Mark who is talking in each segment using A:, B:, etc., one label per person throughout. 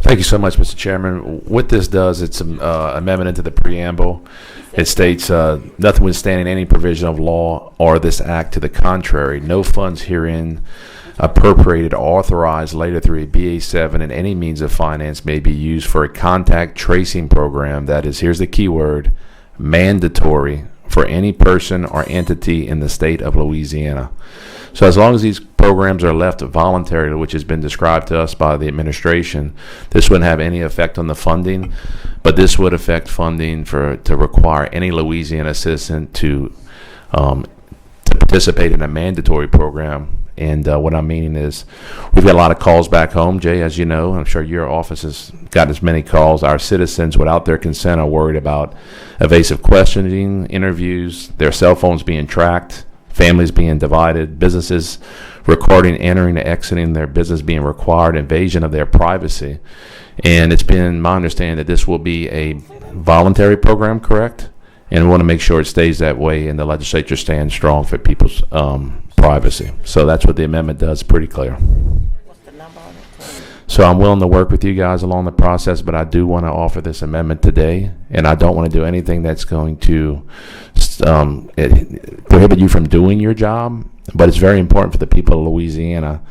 A: Thank you so much, Mr. Chairman. What this does, it's an amendment into the preamble. It states, notwithstanding any provision of law or this act to the contrary, no funds herein appropriated or authorized later through a BA7 and any means of finance may be used for a contact tracing program that is, here's the key word, mandatory for any person or entity in the state of Louisiana. So as long as these programs are left voluntary, which has been described to us by the administration, this wouldn't have any effect on the funding, but this would affect funding to require any Louisiana citizen to participate in a mandatory program. And what I'm meaning is we've got a lot of calls back home, Jay, as you know. I'm sure your office has gotten as many calls. Our citizens, without their consent, are worried about evasive questioning, interviews, their cell phones being tracked, families being divided, businesses recording, entering, and exiting their business being required, invasion of their privacy. And it's been my understanding that this will be a voluntary program, correct? And we want to make sure it stays that way and the legislature stands strong for people's privacy. So that's what the amendment does, pretty clear.
B: What's the number on it?
A: So I'm willing to work with you guys along the process, but I do want to offer this amendment today, and I don't want to do anything that's going to prohibit you from doing your job. But it's very important for the people of Louisiana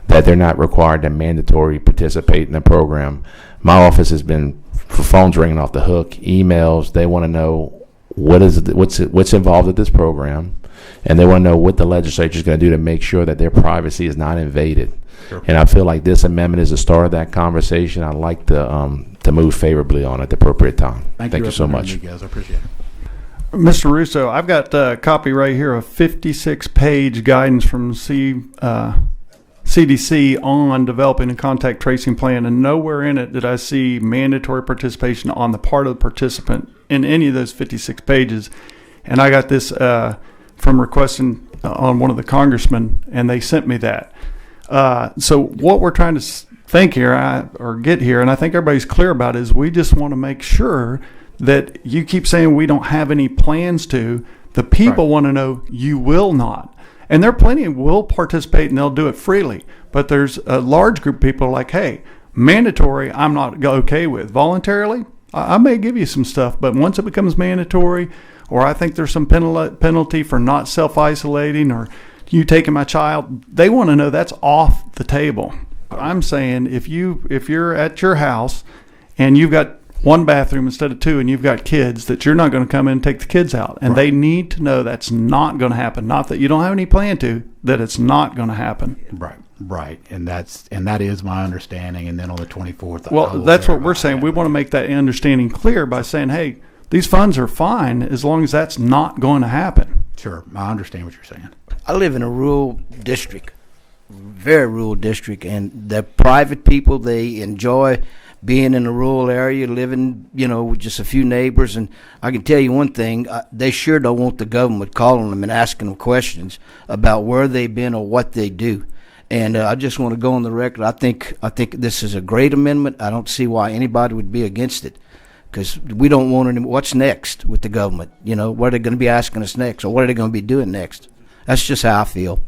A: that they're not required to mandatory participate in the program. My office has been phones ringing off the hook, emails. They want to know what's involved with this program, and they want to know what the legislature is going to do to make sure that their privacy is not invaded. Sure. And I feel like this amendment is the start of that conversation. I'd like to move favorably on at the appropriate time. Thank you so much.
C: You guys, I appreciate it.
D: Mr. Russo, I've got a copy right here of 56-page guidance from CDC on developing a contact tracing plan, and nowhere in it did I see mandatory participation on the part of the participant in any of those 56 pages. And I got this from requesting on one of the congressmen, and they sent me that. So what we're trying to think here, or get here, and I think everybody's clear about it, is we just want to make sure that you keep saying we don't have any plans to. The people want to know you will not. And there are plenty who will participate and they'll do it freely. But there's a large group of people like, hey, mandatory, I'm not okay with. Voluntarily, I may give you some stuff, but once it becomes mandatory, or I think there's some penalty for not self-isolating, or you taking my child, they want to know that's off the table. I'm saying if you're at your house and you've got one bathroom instead of two and you've got kids, that you're not going to come in and take the kids out. And they need to know that's not going to happen. Not that you don't have any plan to, that it's not going to happen.
C: Right. And that is my understanding. And then on the 24th.
D: Well, that's what we're saying. We want to make that understanding clear by saying, hey, these funds are fine as long as that's not going to happen.
C: Sure. I understand what you're saying.
B: I live in a rural district, very rural district, and the private people, they enjoy being in a rural area, living, with just a few neighbors. And I can tell you one thing, they sure don't want the government calling them and asking them questions about where they've been or what they do. And I just want to go on the record. I think this is a great amendment. I don't see why anybody would be against it, because we don't want any. What's next with the government? What are they going to be asking us next, or what are they going to be doing next? That's just how I feel.